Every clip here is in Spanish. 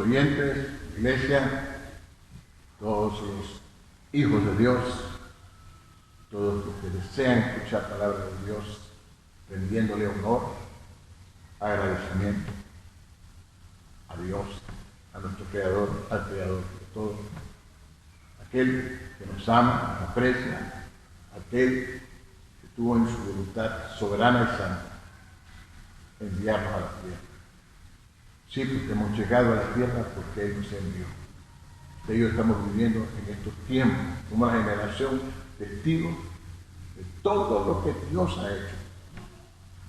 oyentes, iglesia, todos los hijos de Dios, todos los que desean escuchar palabra de Dios, rendiéndole honor, agradecimiento a Dios, a nuestro Creador, al Creador de todo, aquel que nos ama, nos aprecia, aquel que tuvo en su voluntad soberana y santa enviarnos a la tierra. Sí, porque hemos llegado a la tierra porque Él nos envió. De ello estamos viviendo en estos tiempos, como una generación testigos de todo lo que Dios ha hecho,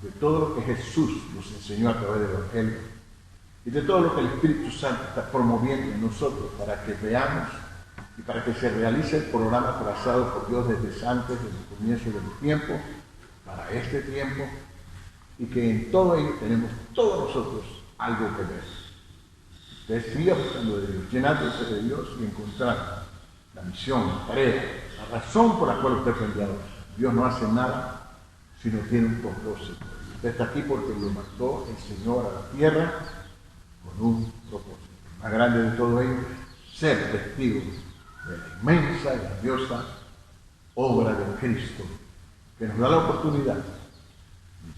de todo lo que Jesús nos enseñó a través del Evangelio y de todo lo que el Espíritu Santo está promoviendo en nosotros para que veamos y para que se realice el programa trazado por Dios desde antes, desde el comienzo del tiempo, para este tiempo, y que en todo ello tenemos todos nosotros algo que ver. Usted siga buscando de Dios, llenándose de Dios y encontrar la misión, la tarea, la razón por la cual usted fue enviado. Dios no hace nada si no tiene un propósito. Usted está aquí porque lo mandó el Señor a la tierra con un propósito. El más grande de todo ello, ser testigo de la inmensa y grandiosa obra de Cristo, que nos da la oportunidad de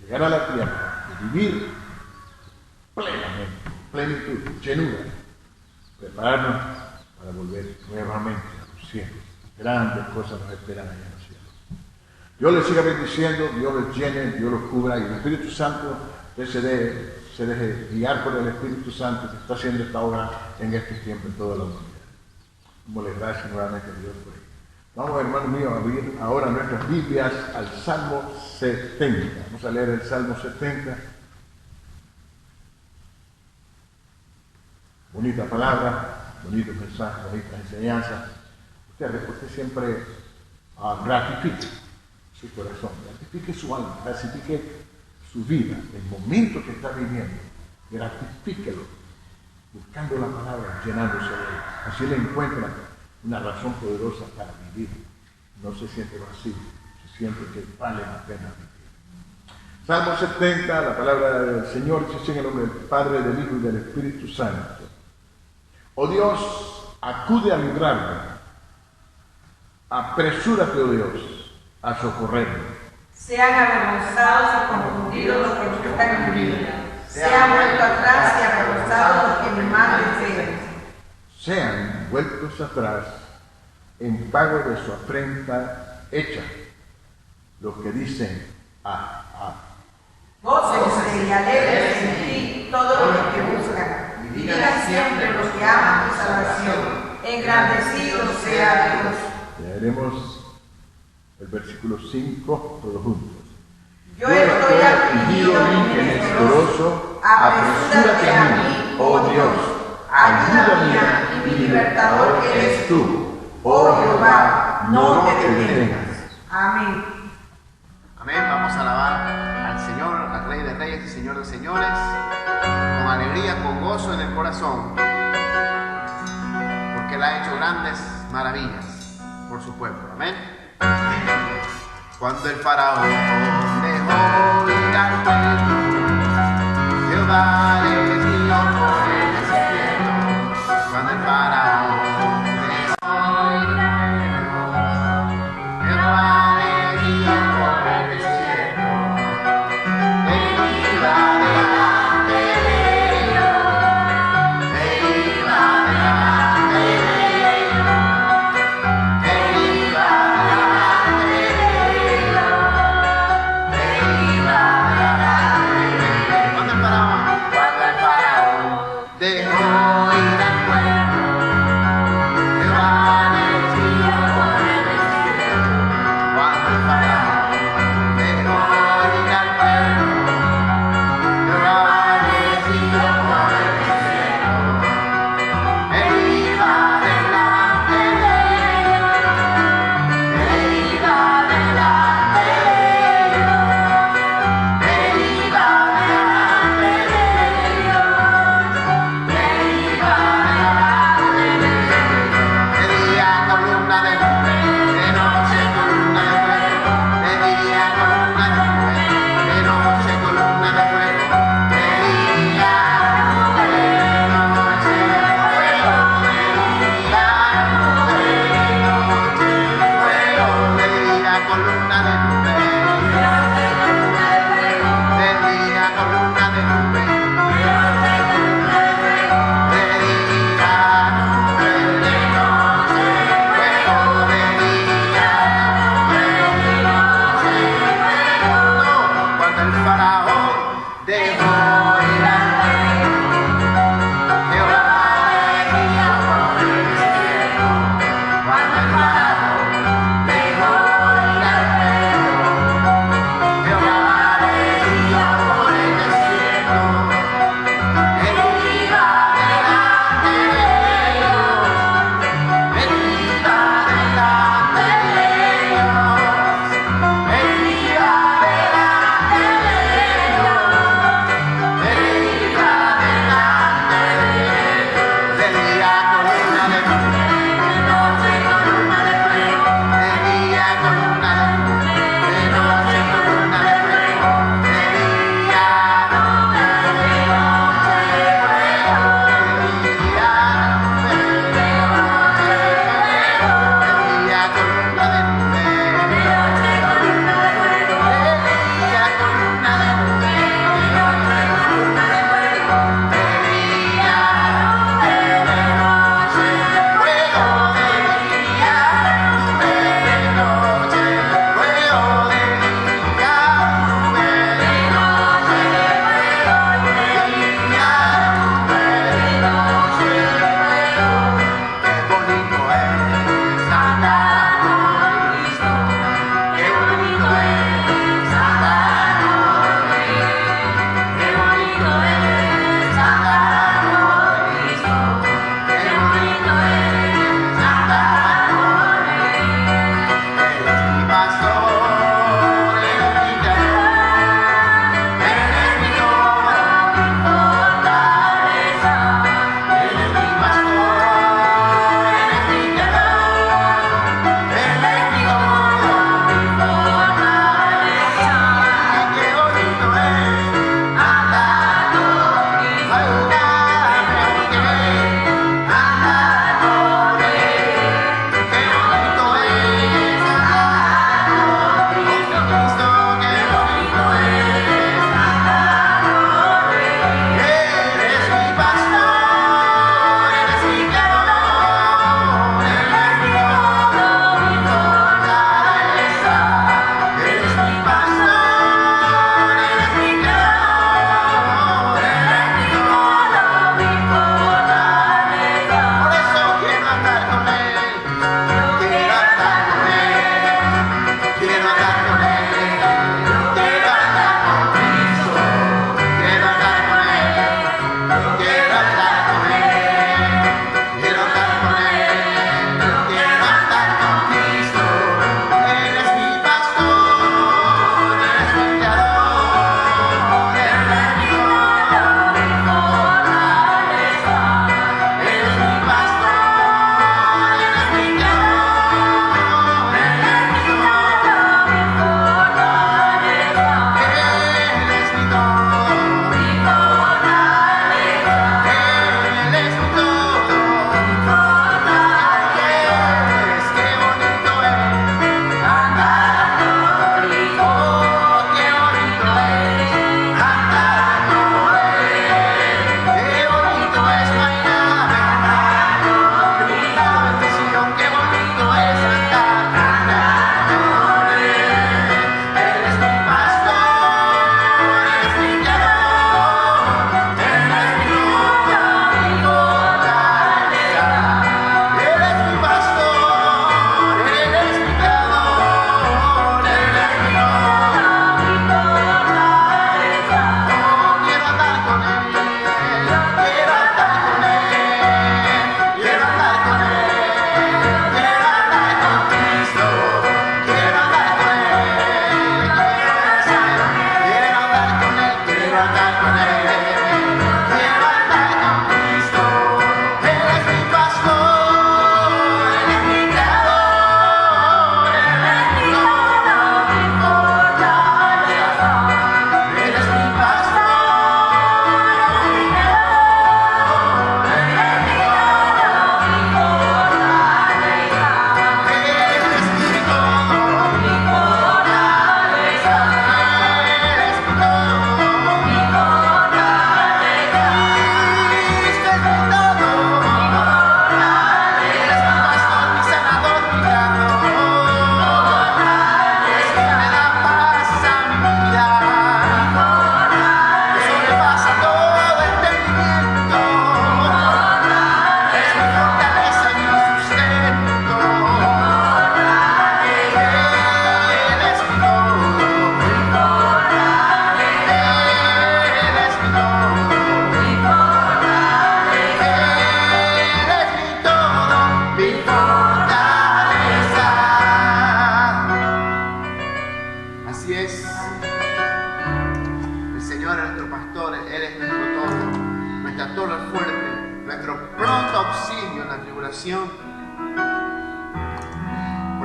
llegar a la tierra, de vivir plenamente, plenitud, llenura, prepararnos para volver nuevamente a los cielos. Grandes cosas nos esperan allá en los cielos. Dios les siga bendiciendo, Dios les llene, Dios los cubra, y el Espíritu Santo se deje guiar por el Espíritu Santo que está haciendo esta obra en este tiempo en toda la humanidad. Démosle gracias nuevamente a Dios por ello. Vamos, hermanos míos, a abrir ahora nuestras Biblias al Salmo 70. Vamos a leer el Salmo 70. Bonita palabra, bonito mensaje, bonita enseñanza. Usted siempre gratifique su corazón, gratifique su alma, gratifique su vida, el momento que está viviendo. Gratifíquelo, buscando la palabra, llenándose de él. Así le encuentra una razón poderosa para vivir. No se siente vacío, se siente que vale la pena vivir. Salmo 70, la palabra del Señor dice en el nombre del Padre, del Hijo y del Espíritu Santo. Oh Dios, acude a librarme. Apresúrate, oh Dios, a socorrerme. Sean avergonzados y confundidos los que están en mi vida. Sean vueltos atrás y avergonzados los que me mal desean. Sean vueltos atrás en pago de su afrenta hecha los que dicen Gócense y alegrense en ti todos los que buscan. Digan siempre los que aman tu salvación. Engrandecido sea Dios. Leeremos el versículo 5 todos juntos. Yo estoy afligido y menesteroso. Apresúrate a mí, oh Dios. Ayuda mía y mi libertador eres tú. Oh Jehová, no te detengas. Amén. Amén. Vamos a alabar al Señor, al Rey de Reyes y Señor de Señores, con alegría, con gozo en el corazón, porque Él ha hecho grandes maravillas por su pueblo. Amén. Cuando el faraón dejó ir al pueblo, Jehová les guió por el desierto. Cuando el faraón dejó ir al pueblo, Jehová les guió por el desierto. Él iba delante de ellos, Él iba delante de ellos, Él iba delante de ellos, Él iba delante de ellos. Cuando el faraón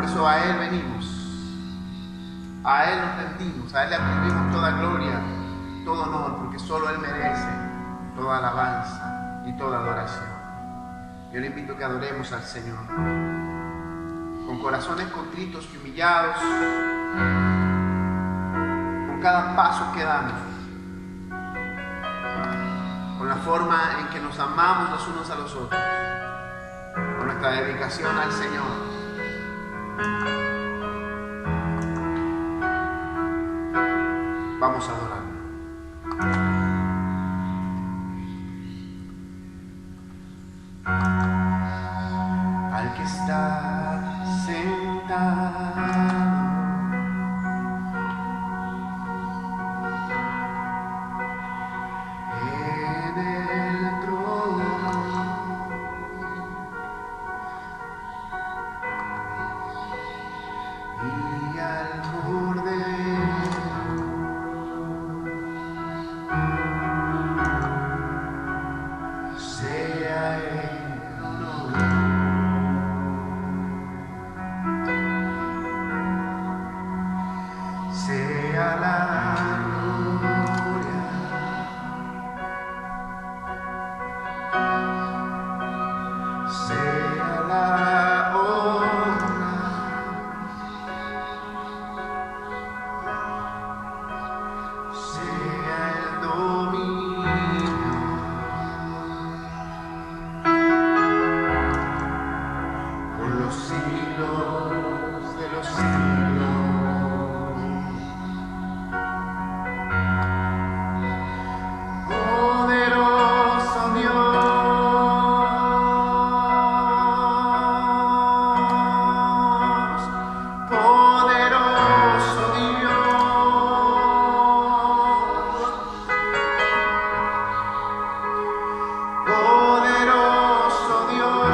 eso a Él venimos, a Él nos rendimos, a Él le atribuimos toda gloria, todo honor, porque solo Él merece toda alabanza y toda adoración. Yo le invito a que adoremos al Señor con corazones contritos y humillados, con cada paso que damos, con la forma en que nos amamos los unos a los otros, con nuestra dedicación al Señor. Vamos a adorar. Al que está sentado en el trono, y al Cordero, sea el honor, sea la gloria, sea la honra, sea el dominio por los siglos de los siglos. Poderoso Dios, poderoso Dios, poderoso Dios,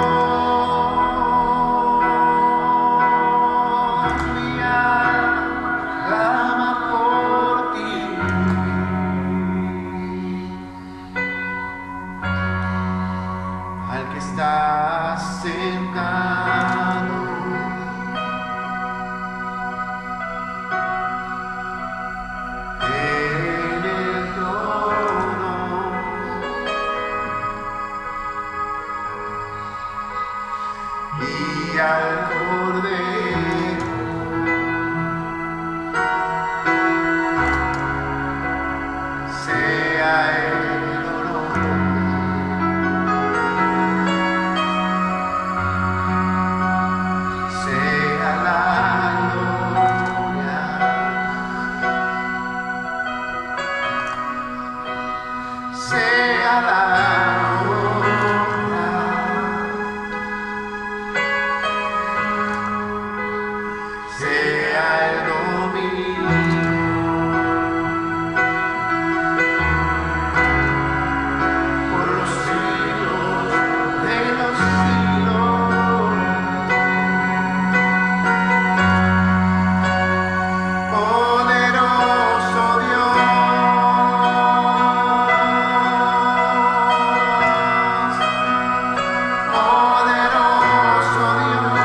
mi alma clama por ti. Al que está sentado en el trono, y al Cordero, sea el honor, sea la gloria, sea la honra, sea el dominio por los siglos de los siglos. Poderoso Dios, poderoso Dios,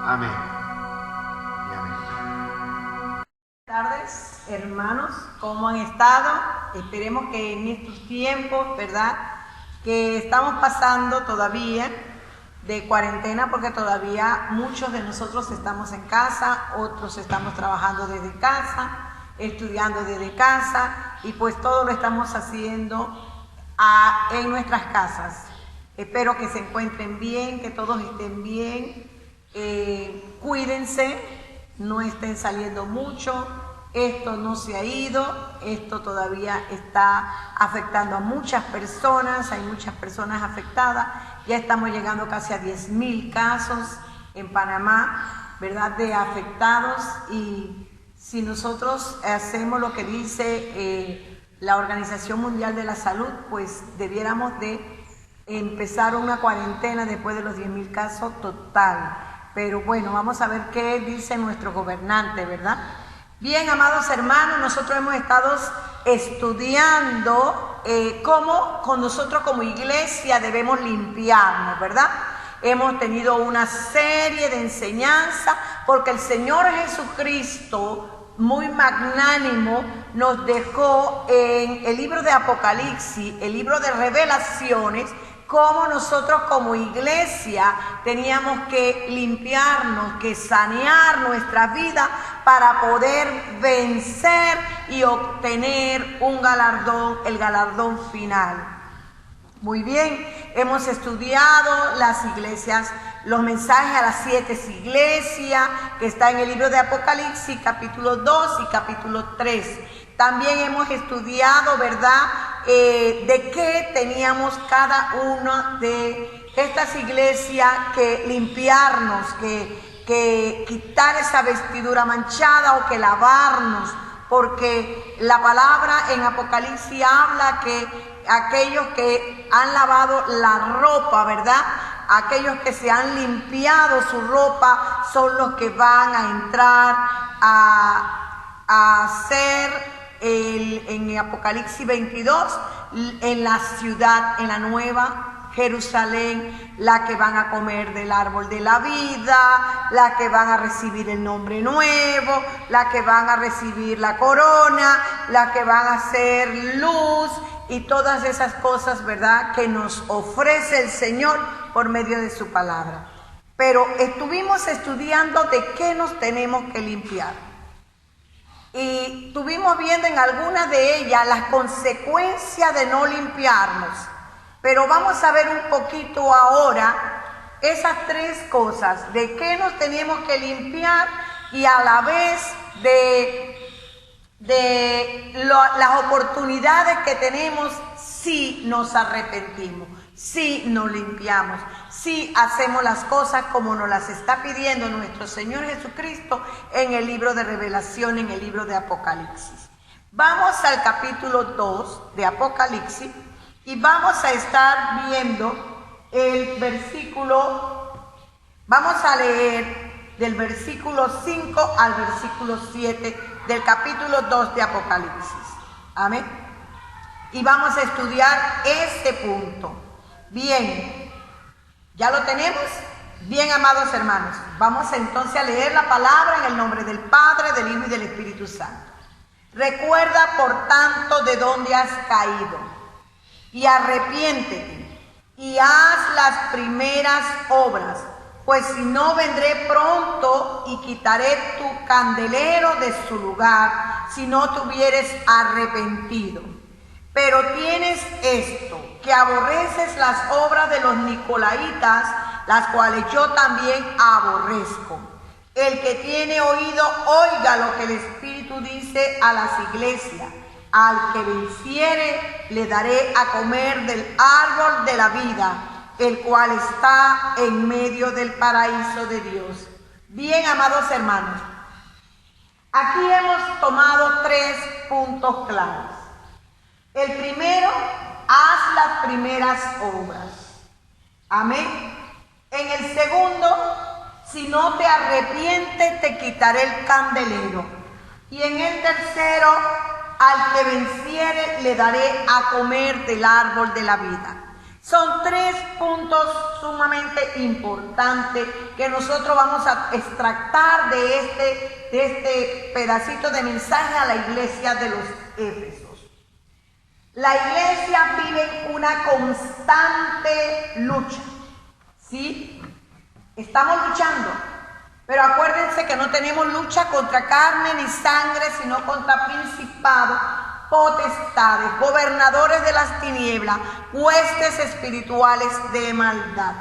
Amén. Y amén. Buenas tardes, hermanos, ¿cómo han estado? Esperemos que en estos tiempos, ¿verdad?, que estamos pasando todavía de cuarentena, porque todavía muchos de nosotros estamos en casa, otros estamos trabajando desde casa, estudiando desde casa, y pues todo lo estamos haciendo en nuestras casas. Espero que se encuentren bien, que todos estén bien, cuídense, no estén saliendo mucho. Esto no se ha ido, esto todavía está afectando a muchas personas, hay muchas personas afectadas. Ya estamos llegando casi a 10.000 casos en Panamá, ¿verdad?, de afectados. Y si nosotros hacemos lo que dice la Organización Mundial de la Salud, pues debiéramos de empezar una cuarentena después de los 10.000 casos total. Pero bueno, vamos a ver qué dice nuestro gobernante, ¿verdad? Bien, amados hermanos, nosotros hemos estado estudiando cómo con nosotros como iglesia debemos limpiarnos, ¿verdad? Hemos tenido una serie de enseñanzas porque el Señor Jesucristo, muy magnánimo, nos dejó en el libro de Apocalipsis, el libro de Revelaciones, cómo nosotros como iglesia teníamos que limpiarnos, que sanear nuestra vida para poder vencer y obtener un galardón, el galardón final. Muy bien, hemos estudiado las iglesias, los mensajes a las 7 iglesias que está en el libro de Apocalipsis, capítulo 2 y capítulo 3. También hemos estudiado, ¿verdad?, de qué teníamos cada una de estas iglesias que limpiarnos, que quitar esa vestidura manchada o que lavarnos, porque la palabra en Apocalipsis habla que aquellos que han lavado la ropa, ¿verdad?, aquellos que se han limpiado su ropa son los que van a entrar a ser en Apocalipsis 22 en la ciudad, en la nueva Jerusalén, la que van a comer del árbol de la vida, la que van a recibir el nombre nuevo, la que van a recibir la corona, la que van a ser luz y todas esas cosas, ¿verdad?, que nos ofrece el Señor por medio de su palabra. Pero estuvimos estudiando de qué nos tenemos que limpiar. Y estuvimos viendo en algunas de ellas las consecuencias de no limpiarnos. Pero vamos a ver un poquito ahora esas 3 cosas, de qué nos tenemos que limpiar y a la vez las oportunidades que tenemos si nos arrepentimos, si nos limpiamos, si hacemos las cosas como nos las está pidiendo nuestro Señor Jesucristo en el libro de Revelación, en el libro de Apocalipsis. Vamos al capítulo 2 de Apocalipsis y vamos a estar viendo el versículo, vamos a leer del versículo 5 al versículo 7 del capítulo 2 de Apocalipsis. Amén. Y vamos a estudiar este punto. Bien, ¿ya lo tenemos? Bien, amados hermanos, vamos entonces a leer la palabra en el nombre del Padre, del Hijo y del Espíritu Santo. Recuerda, por tanto, de dónde has caído, y arrepiéntete, y haz las primeras obras, pues si no, vendré pronto y quitaré tu candelero de su lugar, si no te hubieres arrepentido. Pero tienes esto, que aborreces las obras de los nicolaitas, las cuales yo también aborrezco. El que tiene oído, oiga lo que el Espíritu dice a las iglesias. Al que venciere, le daré a comer del árbol de la vida, el cual está en medio del paraíso de Dios. Bien, amados hermanos, aquí hemos tomado 3 puntos claros. El primero, haz las primeras obras. Amén. En el segundo, si no te arrepientes, te quitaré el candelero. Y en el tercero, al que venciere, le daré a comer del árbol de la vida. Son 3 puntos sumamente importantes que nosotros vamos a extractar de este pedacito de mensaje a la iglesia de los Éfesos. La iglesia vive una constante lucha, ¿sí? Estamos luchando, pero acuérdense que no tenemos lucha contra carne ni sangre, sino contra principados, potestades, gobernadores de las tinieblas, huestes espirituales de maldad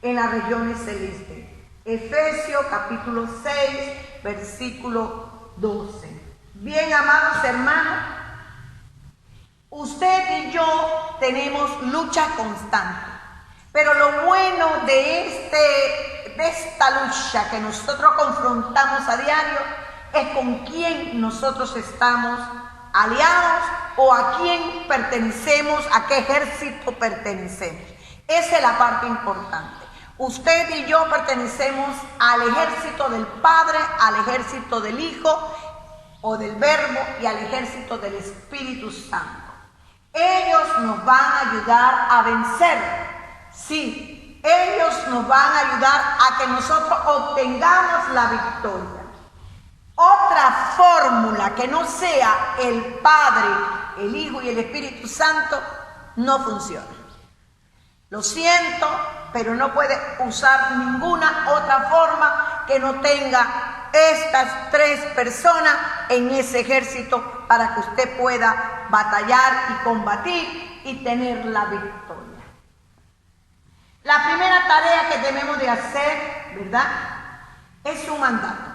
en las regiones celestes. Efesios capítulo 6, versículo 12. Bien, amados hermanos, usted y yo tenemos lucha constante, pero lo bueno de esta lucha que nosotros confrontamos a diario es con quién nosotros estamos aliados o a quién pertenecemos, a qué ejército pertenecemos. Esa es la parte importante. Usted y yo pertenecemos al ejército del Padre, al ejército del Hijo o del Verbo y al ejército del Espíritu Santo. Ellos nos van a ayudar a vencer. Sí, ellos nos van a ayudar a que nosotros obtengamos la victoria. Otra fórmula que no sea el Padre, el Hijo y el Espíritu Santo no funciona. Lo siento, pero no puede usar ninguna otra forma que no tenga estas 3 personas en ese ejército para que usted pueda batallar y combatir y tener la victoria. debemos de hacer, ¿verdad? Es un mandato.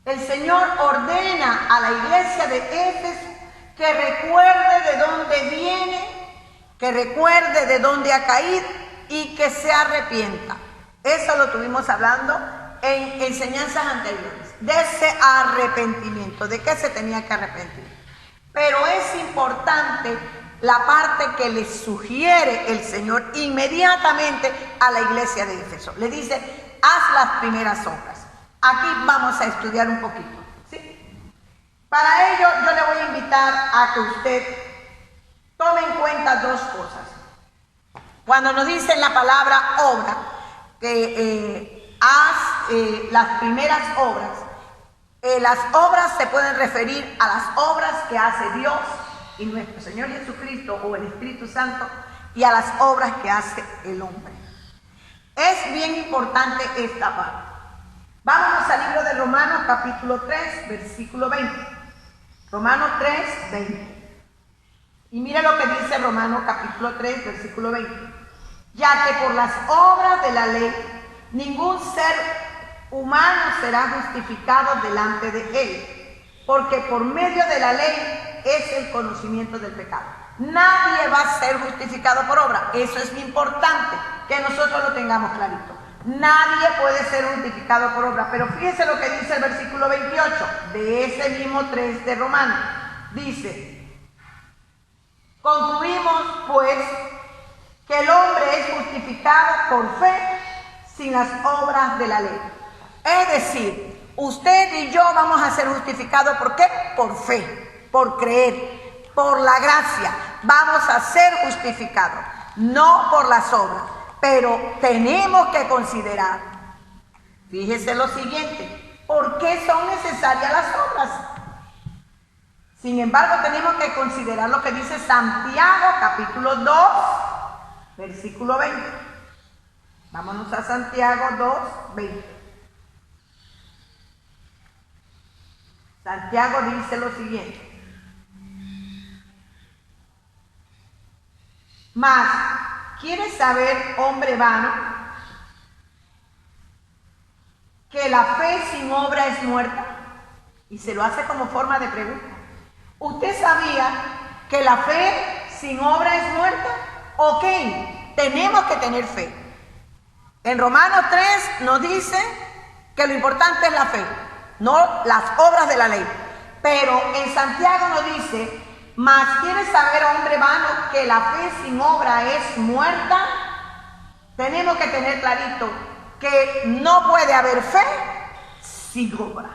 El Señor ordena a la iglesia de Éfeso que recuerde de dónde viene, que recuerde de dónde ha caído y que se arrepienta. Eso lo tuvimos hablando en enseñanzas anteriores, de ese arrepentimiento, de qué se tenía que arrepentir. Pero es importante la parte que le sugiere el Señor inmediatamente a la iglesia de Éfeso. Le dice, haz las primeras obras. Aquí vamos a estudiar un poquito, ¿sí? Para ello yo le voy a invitar a que usted tome en cuenta dos cosas. Cuando nos dice la palabra obra, que haz las primeras obras, las obras se pueden referir a las obras que hace Dios y nuestro Señor Jesucristo o el Espíritu Santo y a las obras que hace el hombre. Es bien importante esta parte. Vámonos al libro de Romanos capítulo 3, versículo 20. Romanos 3, 20. Y mire lo que dice Romanos capítulo 3, versículo 20. Ya que por las obras de la ley ningún ser humano será justificado delante de él, porque por medio de la ley es el conocimiento del pecado. Nadie va a ser justificado por obra. Eso es importante que nosotros lo tengamos clarito. Nadie puede ser justificado por obra. Pero fíjense lo que dice el versículo 28 de ese mismo 3 de Romanos. Dice, concluimos pues que el hombre es justificado por fe sin las obras de la ley. Es decir, usted y yo vamos a ser justificados, ¿por qué? Por fe, por creer, por la gracia. Vamos a ser justificados, no por las obras. Pero tenemos que considerar, fíjese lo siguiente, ¿por qué son necesarias las obras? Sin embargo, tenemos que considerar lo que dice Santiago, capítulo 2, versículo 20. Vámonos a Santiago 2, 20. Santiago dice lo siguiente. Mas, ¿quieres saber, hombre vano, que la fe sin obra es muerta? Y se lo hace como forma de pregunta. ¿Usted sabía que la fe sin obra es muerta? Ok, tenemos que tener fe. En Romanos 3 nos dice que lo importante es la fe, no las obras de la ley. Pero en Santiago nos dice, mas ¿quieres saber, hombre vano, que la fe sin obra es muerta? Tenemos que tener clarito que no puede haber fe sin obra.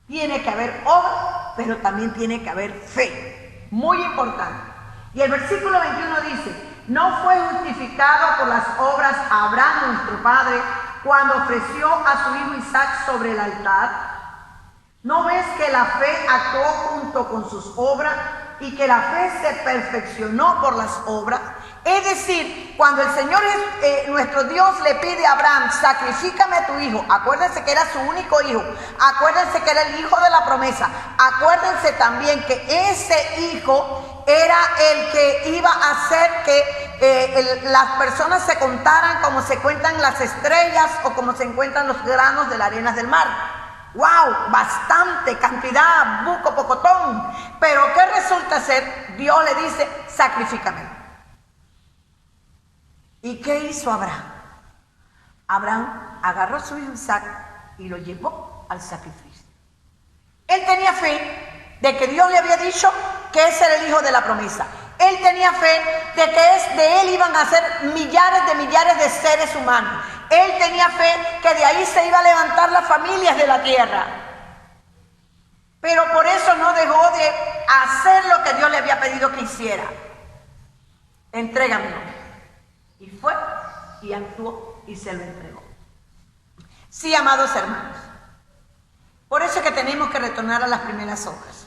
Tiene que haber obra, pero también tiene que haber fe. Muy importante. Y el versículo 21 dice, ¿no fue justificado por las obras Abraham nuestro padre cuando ofreció a su hijo Isaac sobre el altar? ¿No ves que la fe actuó junto con sus obras y que la fe se perfeccionó por las obras? Es decir, cuando el Señor nuestro Dios le pide a Abraham, sacrifícame a tu hijo, acuérdense que era su único hijo, acuérdense que era el hijo de la promesa, acuérdense también que ese hijo era el que iba a hacer que las personas se contaran como se cuentan las estrellas o como se encuentran los granos de las arenas del mar. ¡Wow! Bastante cantidad, buco pocotón. Pero ¿qué resulta ser? Dios le dice, sacrifícame. ¿Y qué hizo Abraham? Abraham agarró a su hijo Isaac y lo llevó al sacrificio. Él tenía fe de que Dios le había dicho que ese era el hijo de la promesa. Él tenía fe de que de él iban a ser millares de seres humanos. Él tenía fe que de ahí se iba a levantar las familias de la tierra. Pero por eso no dejó de hacer lo que Dios le había pedido que hiciera. Entrégamelo. Y fue y actuó y se lo entregó. Sí, amados hermanos. Por eso es que tenemos que retornar a las primeras obras.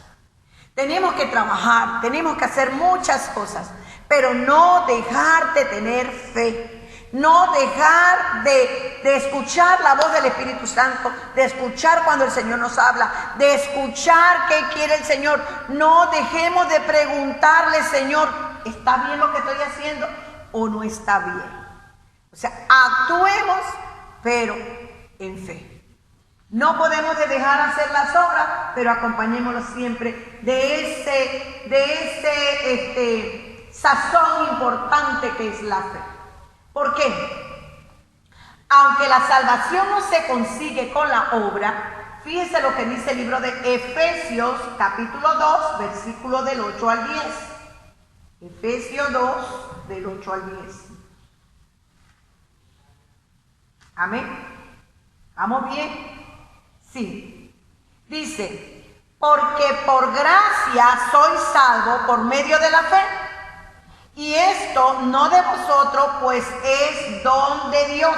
Tenemos que trabajar, tenemos que hacer muchas cosas, pero no dejar de tener fe, no dejar de escuchar la voz del Espíritu Santo, de escuchar cuando el Señor nos habla, de escuchar qué quiere el Señor. No dejemos de preguntarle, Señor, ¿está bien lo que estoy haciendo o no está bien? O sea, actuemos, pero en fe. No podemos dejar hacer las obras, pero acompañémoslo siempre de ese sazón importante que es la fe. ¿Por qué? Aunque la salvación no se consigue con la obra, fíjese lo que dice el libro de Efesios, capítulo 2, versículo del 8 al 10. Efesios 2, del 8 al 10. Amén. ¿Vamos bien? Sí. Dice, porque por gracia sois salvos por medio de la fe. Y esto no de vosotros, pues es don de Dios.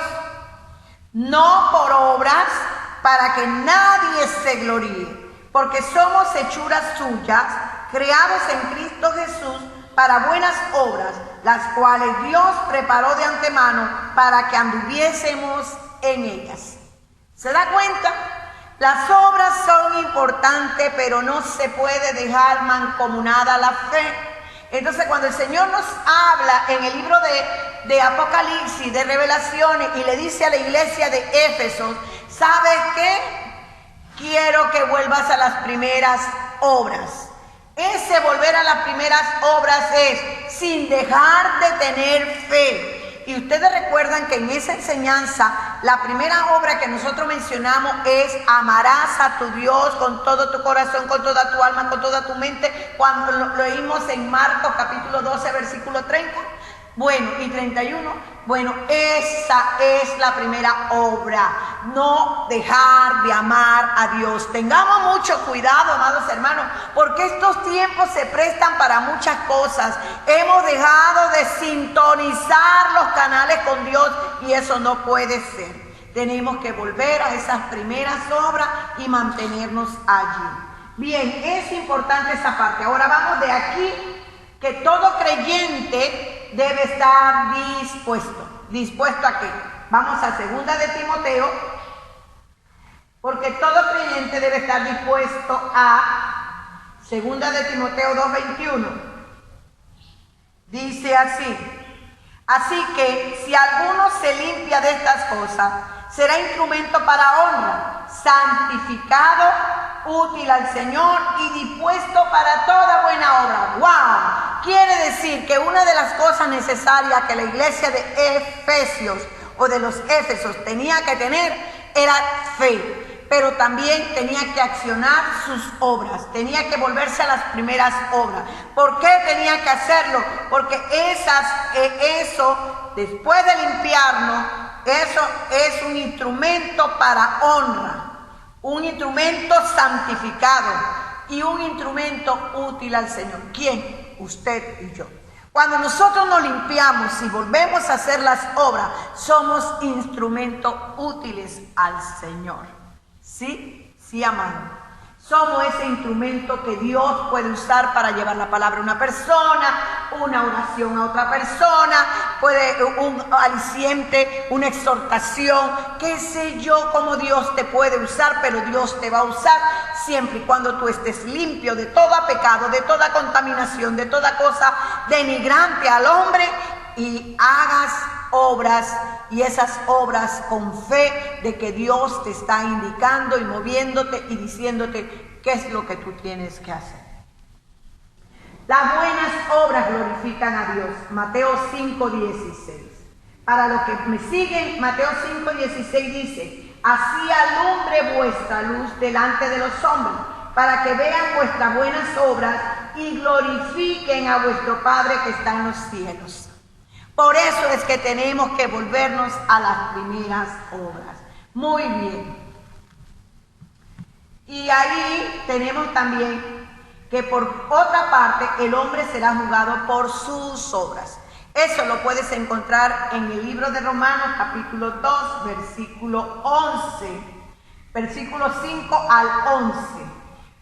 No por obras, para que nadie se gloríe. Porque somos hechuras suyas, creados en Cristo Jesús, para buenas obras, las cuales Dios preparó de antemano para que anduviésemos en ellas. ¿Se da cuenta? Las obras son importantes, pero no se puede dejar mancomunada la fe. Entonces, cuando el Señor nos habla en el libro de Apocalipsis, de Revelaciones, y le dice a la iglesia de Éfeso, ¿sabes qué? Quiero que vuelvas a las primeras obras. Ese volver a las primeras obras es sin dejar de tener fe. Y ustedes recuerdan que en esa enseñanza, la primera obra que nosotros mencionamos es amarás a tu Dios con todo tu corazón, con toda tu alma, con toda tu mente, cuando lo leímos en Marcos capítulo 12, versículo 30. Bueno, y 31. Bueno, esa es la primera obra. No dejar de amar a Dios. Tengamos mucho cuidado, amados hermanos, porque estos tiempos se prestan para muchas cosas. Hemos dejado de sintonizar los canales con Dios y eso no puede ser. Tenemos que volver a esas primeras obras y mantenernos allí. Bien, es importante esa parte. Ahora vamos de aquí, que todo creyente debe estar dispuesto. ¿Dispuesto a qué? Vamos a 2 de Timoteo, porque todo creyente debe estar dispuesto a 2 de Timoteo 2:21. Dice así: así que si alguno se limpia de estas cosas, será instrumento para honra, santificado, útil al Señor y dispuesto para toda buena obra. ¡Wow! Quiere decir que una de las cosas necesarias que la iglesia de Efesios o de los Éfesos tenía que tener era fe, pero también tenía que accionar sus obras, tenía que volverse a las primeras obras. ¿Por qué tenía que hacerlo? Porque eso, después de limpiarnos, eso es un instrumento para honra, un instrumento santificado y un instrumento útil al Señor. ¿Quién? Usted y yo. Cuando nosotros nos limpiamos y volvemos a hacer las obras, somos instrumentos útiles al Señor. ¿Sí? Sí, amado. Somos ese instrumento que Dios puede usar para llevar la palabra a una persona, una oración a otra persona, puede un aliciente, una exhortación, qué sé yo, cómo Dios te puede usar, pero Dios te va a usar siempre y cuando tú estés limpio de todo pecado, de toda contaminación, de toda cosa denigrante al hombre y hagas obras, y esas obras con fe de que Dios te está indicando y moviéndote y diciéndote qué es lo que tú tienes que hacer. Las buenas obras glorifican a Dios. Mateo 5:16. Para los que me siguen, Mateo 5:16 dice: así alumbre vuestra luz delante de los hombres, para que vean vuestras buenas obras y glorifiquen a vuestro Padre que está en los cielos. Por eso es que tenemos que volvernos a las primeras obras. Muy bien. Y ahí tenemos también que por otra parte el hombre será juzgado por sus obras. Eso lo puedes encontrar en el libro de Romanos capítulo 2, versículo 11. Versículo 5 al 11.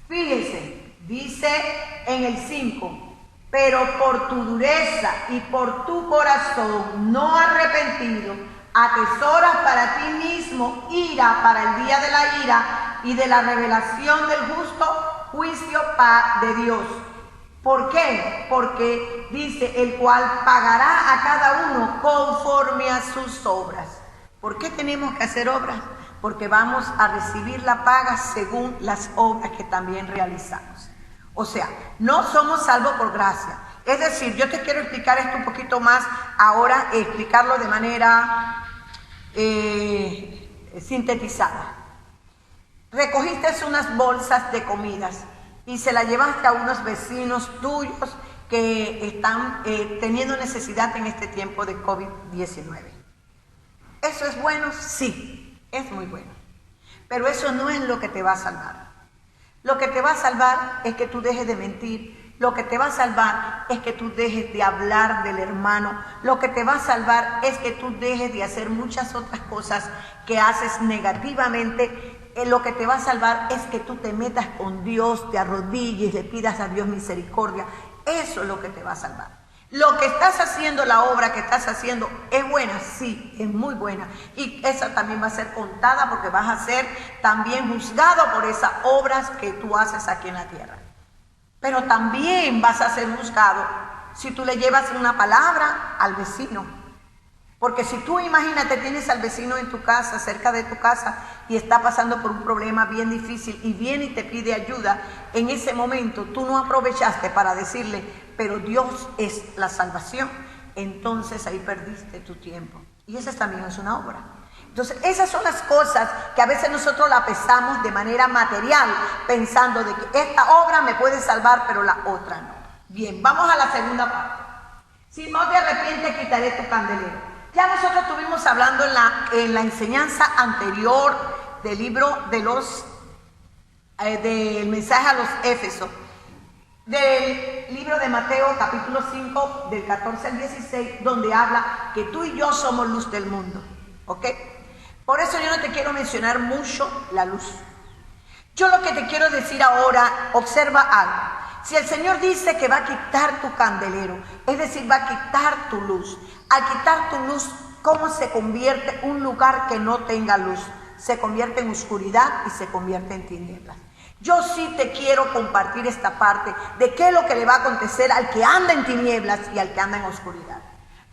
Fíjese, dice en el 5: pero por tu dureza y por tu corazón no arrepentido, atesoras para ti mismo ira para el día de la ira y de la revelación del justo juicio de Dios, ¿Por qué? Porque dice, el cual pagará a cada uno conforme a sus obras. ¿Por qué tenemos que hacer obras? Porque vamos a recibir la paga según las obras que también realizamos. O sea, no somos salvos por gracia. Es decir, yo te quiero explicar esto un poquito más ahora, explicarlo de manera sintetizada. Recogiste unas bolsas de comidas y se las llevaste a unos vecinos tuyos que están teniendo necesidad en este tiempo de COVID-19. ¿Eso es bueno? Sí, es muy bueno. Pero eso no es lo que te va a salvar. Lo que te va a salvar es que tú dejes de mentir. Lo que te va a salvar es que tú dejes de hablar del hermano. Lo que te va a salvar es que tú dejes de hacer muchas otras cosas que haces negativamente. Lo que te va a salvar es que tú te metas con Dios, te arrodilles, le pidas a Dios misericordia. Eso es lo que te va a salvar. Lo que estás haciendo, la obra que estás haciendo, ¿es buena? Sí, es muy buena. Y esa también va a ser contada porque vas a ser también juzgado por esas obras que tú haces aquí en la tierra. Pero también vas a ser juzgado si tú le llevas una palabra al vecino. Porque si tú, imagínate, tienes al vecino en tu casa, cerca de tu casa, y está pasando por un problema bien difícil y viene y te pide ayuda, en ese momento tú no aprovechaste para decirle, pero Dios es la salvación, entonces ahí perdiste tu tiempo. Y esa también es una obra. Entonces, esas son las cosas que a veces nosotros la pesamos de manera material, pensando de que esta obra me puede salvar, pero la otra no. Bien, vamos a la segunda parte. Si no te arrepientes, quitaré tu candelero. Ya nosotros estuvimos hablando en la enseñanza anterior del libro del mensaje a los Éfesos, del libro de Mateo capítulo 5, del 14 al 16, donde habla que tú y yo somos luz del mundo, ¿ok? Por eso yo no te quiero mencionar mucho la luz. Yo lo que te quiero decir ahora, observa algo. Si el Señor dice que va a quitar tu candelero, es decir, va a quitar tu luz. Al quitar tu luz, ¿cómo se convierte un lugar que no tenga luz? Se convierte en oscuridad y se convierte en tinieblas. Yo sí te quiero compartir esta parte de qué es lo que le va a acontecer al que anda en tinieblas y al que anda en oscuridad.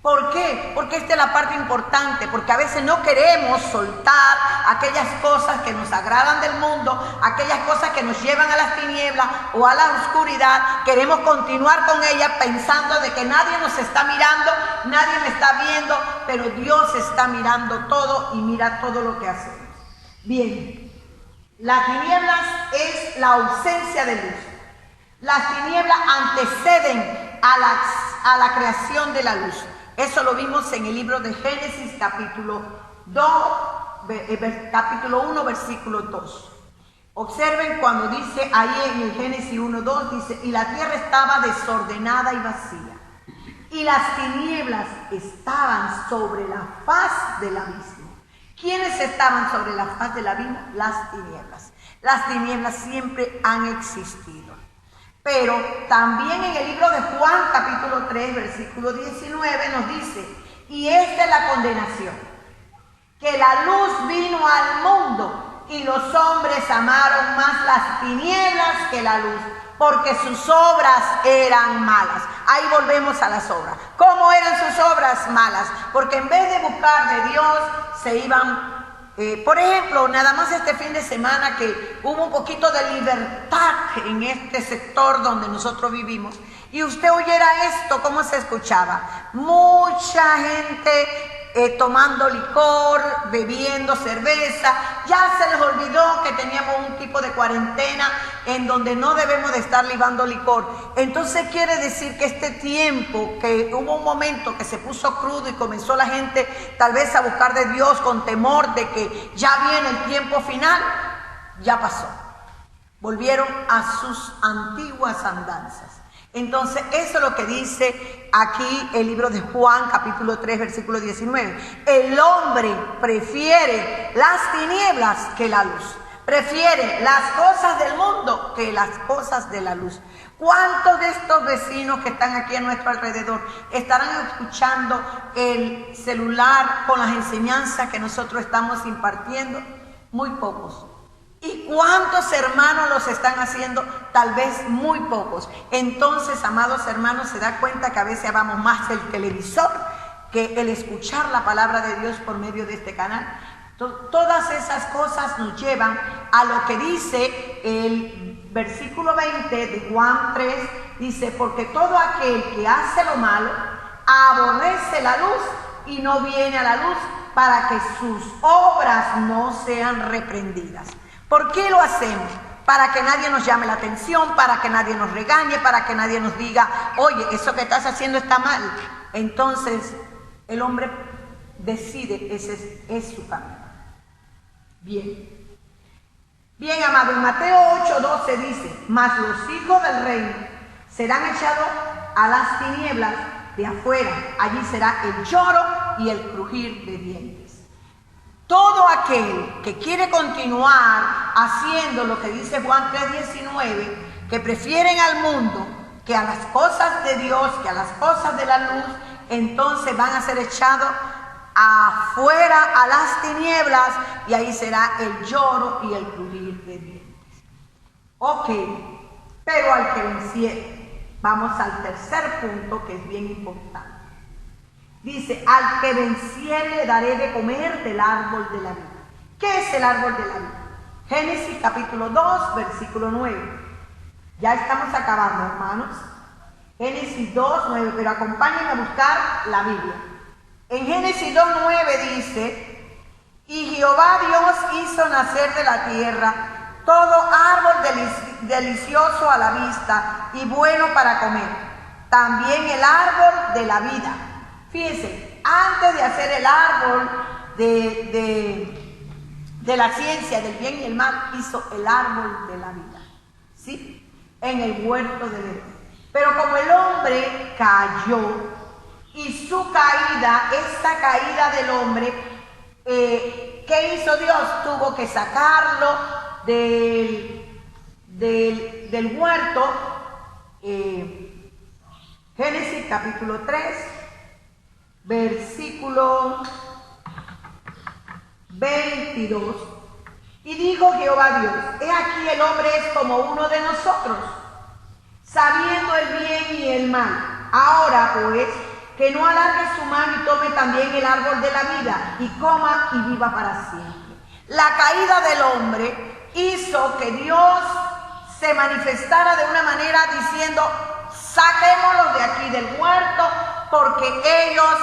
¿Por qué? Porque esta es la parte importante, porque a veces no queremos soltar aquellas cosas que nos agradan del mundo, aquellas cosas que nos llevan a las tinieblas o a la oscuridad. Queremos continuar con ellas pensando de que nadie nos está mirando, nadie me está viendo, pero Dios está mirando todo y mira todo lo que hacemos. Bien, las tinieblas es la ausencia de luz. Las tinieblas anteceden a la creación de la luz. Eso lo vimos en el libro de Génesis capítulo 1, versículo 2. Observen cuando dice ahí en el Génesis 1:2, dice, y la tierra estaba desordenada y vacía, y las tinieblas estaban sobre la faz del abismo. ¿Quiénes estaban sobre la faz del abismo? Las tinieblas. Las tinieblas siempre han existido. Pero también en el libro de Juan, capítulo 3, versículo 19, nos dice, y esta es la condenación, que la luz vino al mundo y los hombres amaron más las tinieblas que la luz, porque sus obras eran malas. Ahí volvemos a las obras. ¿Cómo eran sus obras malas? Porque en vez de buscar de Dios, se iban... por ejemplo, nada más este fin de semana que hubo un poquito de libertad en este sector donde nosotros vivimos, y usted oyera esto, ¿cómo se escuchaba? Mucha gente tomando licor, bebiendo cerveza. Ya se les olvidó que teníamos un tipo de cuarentena en donde no debemos de estar libando licor. Entonces quiere decir que este tiempo, que hubo un momento que se puso crudo y comenzó la gente tal vez a buscar de Dios con temor de que ya viene el tiempo final, ya pasó. Volvieron a sus antiguas andanzas. Entonces, eso es lo que dice aquí el libro de Juan, capítulo 3, versículo 19. El hombre prefiere las tinieblas que la luz. Prefiere las cosas del mundo que las cosas de la luz. ¿Cuántos de estos vecinos que están aquí a nuestro alrededor estarán escuchando el celular con las enseñanzas que nosotros estamos impartiendo? Muy pocos. ¿Y cuántos hermanos los están haciendo? tal vez muy pocos. Entonces, amados hermanos, se da cuenta que a veces amamos más el televisor que el escuchar la palabra de Dios por medio de este canal. Todas esas cosas nos llevan a lo que dice el versículo 20 de Juan 3, dice, porque todo aquel que hace lo malo aborrece la luz y no viene a la luz para que sus obras no sean reprendidas. ¿Por qué lo hacemos? Para que nadie nos llame la atención, para que nadie nos regañe, para que nadie nos diga, oye, eso que estás haciendo está mal. Entonces, el hombre decide, ese es su camino. Bien, amado, en Mateo 8:12 dice, mas los hijos del reino serán echados a las tinieblas de afuera, allí será el lloro y el crujir de dientes. Todo aquel que quiere continuar haciendo lo que dice Juan 3:19, que prefieren al mundo que a las cosas de Dios, que a las cosas de la luz, entonces van a ser echados afuera a las tinieblas y ahí será el lloro y el crujir de dientes. Ok, pero al que venciere, vamos al tercer punto que es bien importante. Dice, al que venciere le daré de comer del árbol de la vida. ¿Qué es el árbol de la vida? Génesis capítulo 2, versículo 9. Ya estamos acabando, hermanos. Génesis 2, 9, pero acompáñenme a buscar la Biblia. En Génesis 2, 9 dice, y Jehová Dios hizo nacer de la tierra todo árbol delicioso a la vista y bueno para comer, también el árbol de la vida. Fíjense, antes de hacer el árbol de la ciencia del bien y el mal, hizo el árbol de la vida, ¿sí? En el huerto del Edén. Pero como el hombre cayó, y su caída, esta caída del hombre, ¿qué hizo Dios? Tuvo que sacarlo del huerto. Génesis capítulo 3, versículo 22. Y dijo Jehová Dios, he aquí el hombre es como uno de nosotros, sabiendo el bien y el mal. Ahora pues, que no alargue su mano y tome también el árbol de la vida y coma y viva para siempre. La caída del hombre hizo que Dios se manifestara de una manera diciendo, saquémoslos de aquí del huerto porque ellos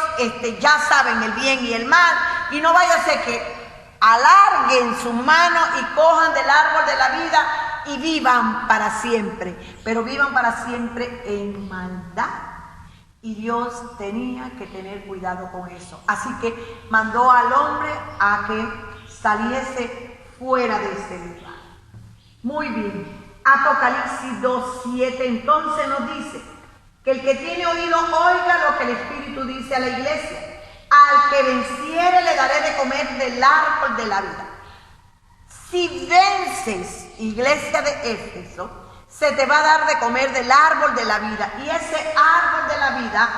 ya saben el bien y el mal y no vaya a ser que alarguen su mano y cojan del árbol de la vida y vivan para siempre, pero vivan para siempre en maldad. Y Dios tenía que tener cuidado con eso. Así que mandó al hombre a que saliese fuera de ese lugar. Muy bien. Apocalipsis 2:7 entonces nos dice que el que tiene oído oiga lo que el Espíritu dice a la iglesia. Al que venciere le daré de comer del árbol de la vida. Si vences, iglesia de Éfeso, se te va a dar de comer del árbol de la vida. Y ese árbol de la vida,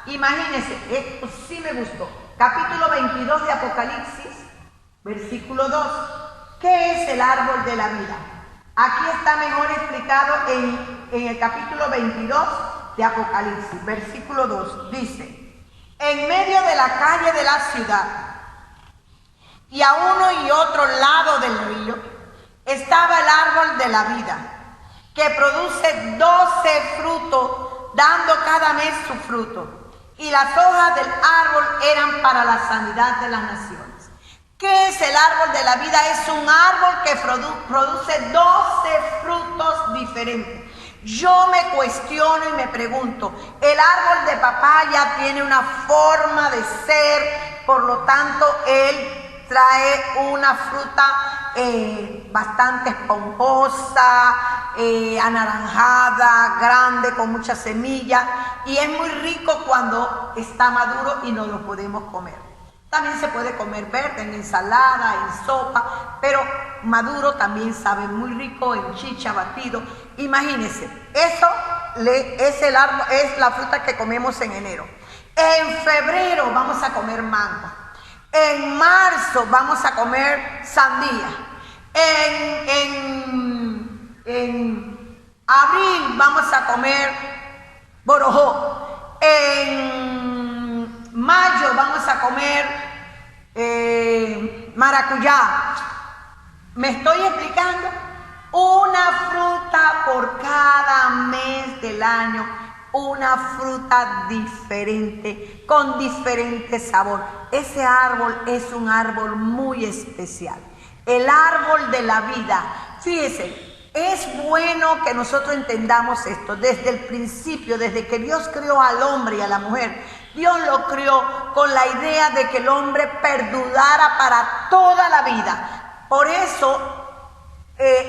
imagínense, esto sí me gustó. Capítulo 22 de Apocalipsis, versículo 2. ¿Qué es el árbol de la vida? Aquí está mejor explicado en el capítulo 22 de Apocalipsis, versículo 2. Dice, en medio de la calle de la ciudad y a uno y otro lado del río estaba el árbol de la vida, que produce 12 frutos, dando cada mes su fruto. Y las hojas del árbol eran para la sanidad de las naciones. ¿Qué es el árbol de la vida? Es un árbol que produce 12 frutos diferentes. Yo me cuestiono y me pregunto, el árbol de papaya tiene una forma de ser, por lo tanto, él trae una fruta bastante esponjosa, anaranjada, grande, con muchas semillas, y es muy rico cuando está maduro y no lo podemos comer. También se puede comer verde, en ensalada, en sopa, pero maduro también sabe muy rico, en chicha, batido. Imagínense, eso es el árbol, es la fruta que comemos en enero. En febrero vamos a comer mango. En marzo vamos a comer sandía. En abril vamos a comer borojó, en mayo vamos a comer maracuyá. ¿Me estoy explicando? Una fruta por cada mes del año, una fruta diferente, con diferente sabor. Ese árbol es un árbol muy especial. El árbol de la vida. Fíjese, es bueno que nosotros entendamos esto. Desde el principio, desde que Dios creó al hombre y a la mujer, Dios lo creó con la idea de que el hombre perdurara para toda la vida. Por eso,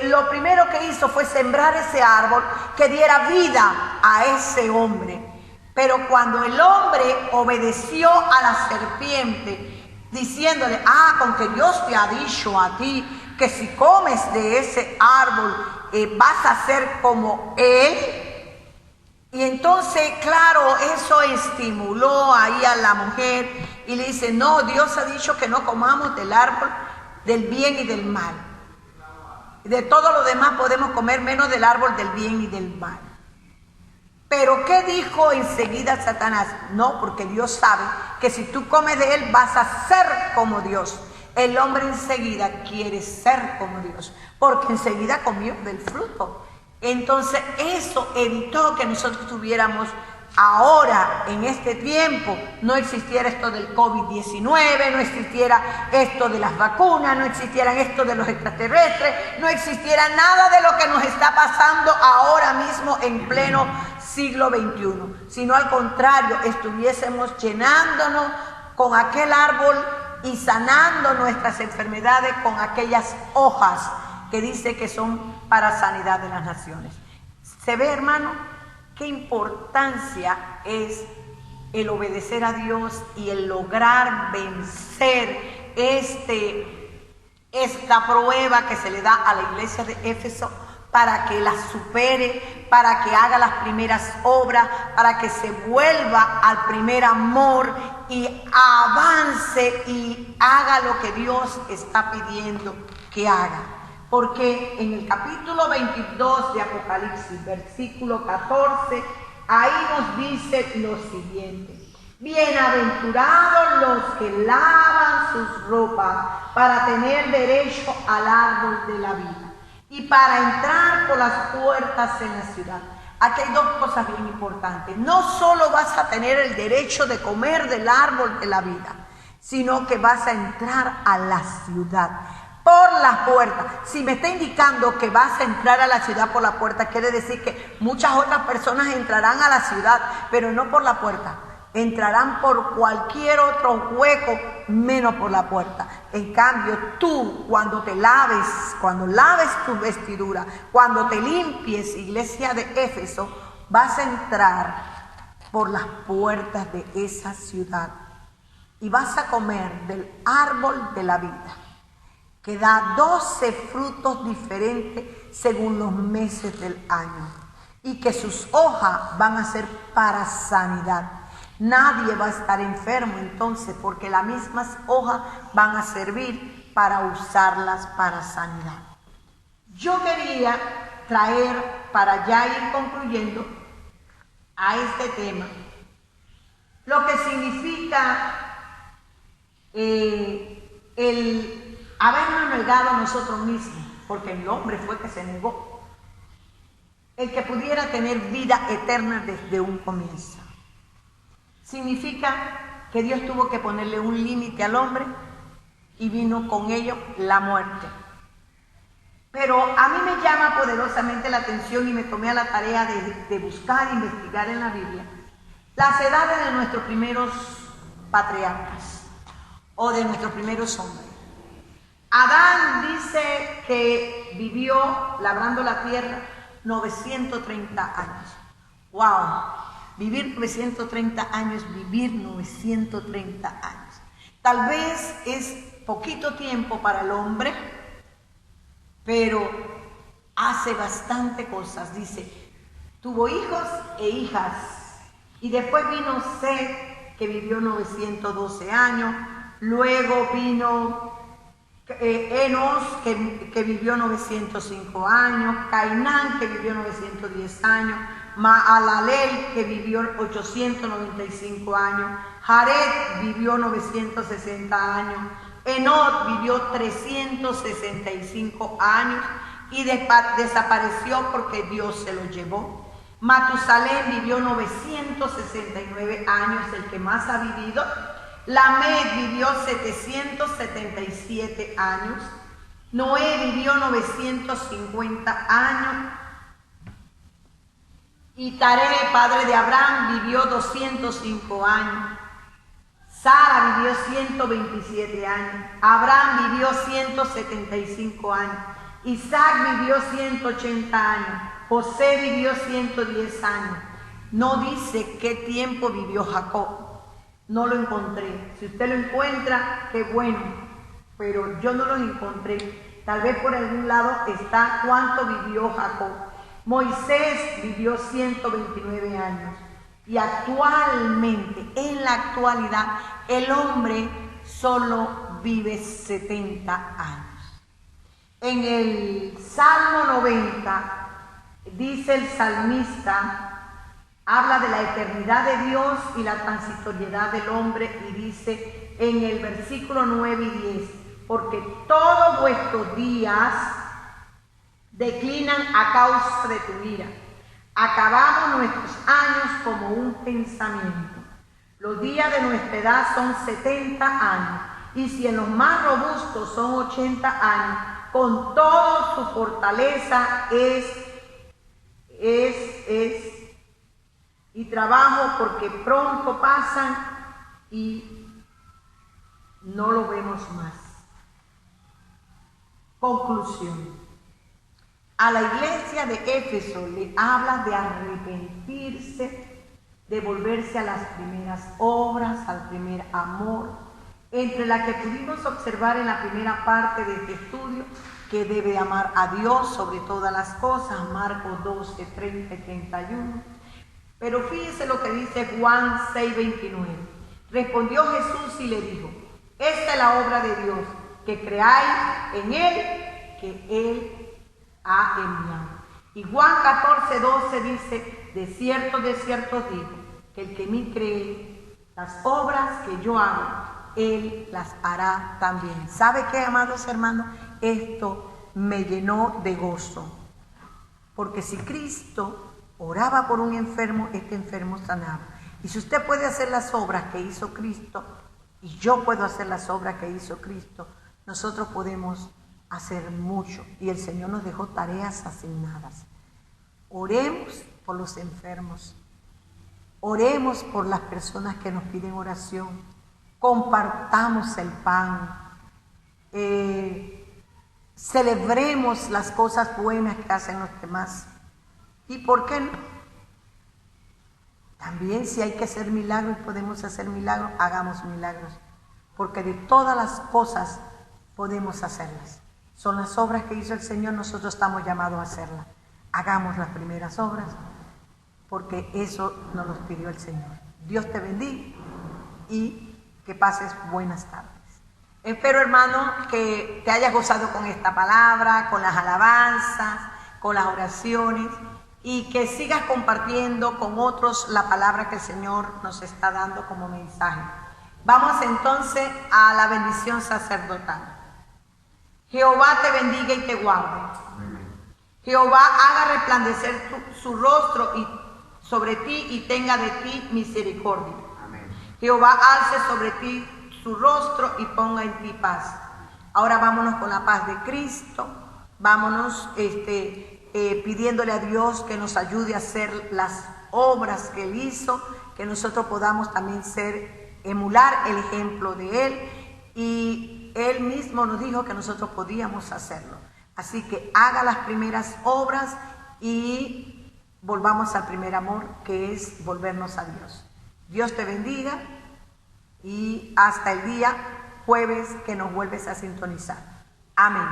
lo primero que hizo fue sembrar ese árbol que diera vida a ese hombre. Pero cuando el hombre obedeció a la serpiente, diciéndole, con que Dios te ha dicho a ti que si comes de ese árbol vas a ser como él. Y entonces, claro, eso estimuló ahí a la mujer y le dice, no, Dios ha dicho que no comamos del árbol del bien y del mal. De todo lo demás podemos comer menos del árbol del bien y del mal. Pero ¿qué dijo enseguida Satanás? No, porque Dios sabe que si tú comes de él vas a ser como Dios. El hombre enseguida quiere ser como Dios, porque enseguida comió del fruto. Entonces eso evitó que nosotros tuviéramos ahora, en este tiempo, no existiera esto del COVID-19, no existiera esto de las vacunas, no existiera esto de los extraterrestres, no existiera nada de lo que nos está pasando ahora mismo en pleno siglo XXI, sino al contrario, estuviésemos llenándonos con aquel árbol y sanando nuestras enfermedades con aquellas hojas que dice que son para sanidad de las naciones. ¿Se ve, hermano? Qué importancia es el obedecer a Dios y el lograr vencer esta prueba que se le da a la iglesia de Éfeso para que la supere, para que haga las primeras obras, para que se vuelva al primer amor y avance y haga lo que Dios está pidiendo que haga. Porque en el capítulo 22 de Apocalipsis, versículo 14, ahí nos dice lo siguiente: bienaventurados los que lavan sus ropas para tener derecho al árbol de la vida y para entrar por las puertas en la ciudad. Aquí hay dos cosas bien importantes. No solo vas a tener el derecho de comer del árbol de la vida, sino que vas a entrar a la ciudad por las puertas. Si me está indicando que vas a entrar a la ciudad por la puerta, quiere decir que muchas otras personas entrarán a la ciudad, pero no por la puerta. Entrarán por cualquier otro hueco, menos por la puerta. En cambio, tú, cuando laves tu vestidura, cuando te limpies, iglesia de Éfeso, vas a entrar por las puertas de esa ciudad y vas a comer del árbol de la vida, que da 12 frutos diferentes según los meses del año, y que sus hojas van a ser para sanidad. Nadie va a estar enfermo entonces, porque las mismas hojas van a servir para usarlas para sanidad. Yo quería traer, para ya ir concluyendo a este tema, lo que significa el habernos negado a nosotros mismos, porque el hombre fue que se negó, el que pudiera tener vida eterna desde un comienzo. Significa que Dios tuvo que ponerle un límite al hombre y vino con ello la muerte. Pero a mí me llama poderosamente la atención y me tomé a la tarea de buscar e investigar en la Biblia las edades de nuestros primeros patriarcas o de nuestros primeros hombres. Adán dice que vivió labrando la tierra 930 años. ¡Wow! Vivir 930 años, vivir 930 años. Tal vez es poquito tiempo para el hombre, pero hace bastante cosas. Dice, tuvo hijos e hijas. Y después vino Set, que vivió 912 años. Luego vino Enos, que vivió 905 años, Cainán, que vivió 910 años, Mahalalel, que vivió 895 años, Jared vivió 960 años, Enoc vivió 365 años y desapareció porque Dios se lo llevó. Matusalén vivió 969 años, el que más ha vivido. Lamed vivió 777 años. Noé vivió 950 años. Y Taré, padre de Abraham, vivió 205 años. Sara vivió 127 años. Abraham vivió 175 años. Isaac vivió 180 años. José vivió 110 años. No dice qué tiempo vivió Jacob. No lo encontré. Si usted lo encuentra, qué bueno. Pero yo no lo encontré. Tal vez por algún lado está cuánto vivió Jacob. Moisés vivió 129 años. Y actualmente, en la actualidad, el hombre solo vive 70 años. En el Salmo 90, dice el salmista, habla de la eternidad de Dios y la transitoriedad del hombre, y dice en el versículo 9 y 10, porque todos vuestros días declinan a causa de tu ira. Acabamos nuestros años como un pensamiento. Los días de nuestra edad son 70 años, y si en los más robustos son 80 años, con toda su fortaleza y trabajo, porque pronto pasan y no lo vemos más. Conclusión. A la iglesia de Éfeso le habla de arrepentirse, de volverse a las primeras obras, al primer amor, entre la que pudimos observar en la primera parte de este estudio, que debe amar a Dios sobre todas las cosas, Marcos 12, 30 y 31. Pero fíjese lo que dice Juan 6, 29. Respondió Jesús y le dijo: esta es la obra de Dios, que creáis en Él, que Él ha enviado. Y Juan 14, 12 dice: de cierto os digo, que el que en mí cree, las obras que yo hago, Él las hará también. ¿Sabe qué, amados hermanos? Esto me llenó de gozo, porque si Cristo oraba por un enfermo, este enfermo sanaba. Y si usted puede hacer las obras que hizo Cristo, y yo puedo hacer las obras que hizo Cristo, nosotros podemos hacer mucho. Y el Señor nos dejó tareas asignadas. Oremos por los enfermos, oremos por las personas que nos piden oración, compartamos el pan, celebremos las cosas buenas que hacen los demás. ¿Y por qué no? También, si hay que hacer milagros, podemos hacer milagros, hagamos milagros, porque de todas las cosas podemos hacerlas. Son las obras que hizo el Señor, nosotros estamos llamados a hacerlas. Hagamos las primeras obras, porque eso nos lo pidió el Señor. Dios te bendiga y que pases buenas tardes. Espero, hermano, que te hayas gozado con esta palabra, con las alabanzas, con las oraciones, y que sigas compartiendo con otros la palabra que el Señor nos está dando como mensaje. Vamos entonces a la bendición sacerdotal. Jehová te bendiga y te guarde. Jehová haga resplandecer su rostro sobre ti y tenga de ti misericordia. Jehová alce sobre ti su rostro y ponga en ti paz. Ahora vámonos con la paz de Cristo. Vámonos pidiéndole a Dios que nos ayude a hacer las obras que Él hizo, que nosotros podamos también emular el ejemplo de Él, y Él mismo nos dijo que nosotros podíamos hacerlo. Así que haga las primeras obras y volvamos al primer amor, que es volvernos a Dios. Dios te bendiga y hasta el día jueves que nos vuelves a sintonizar. Amén.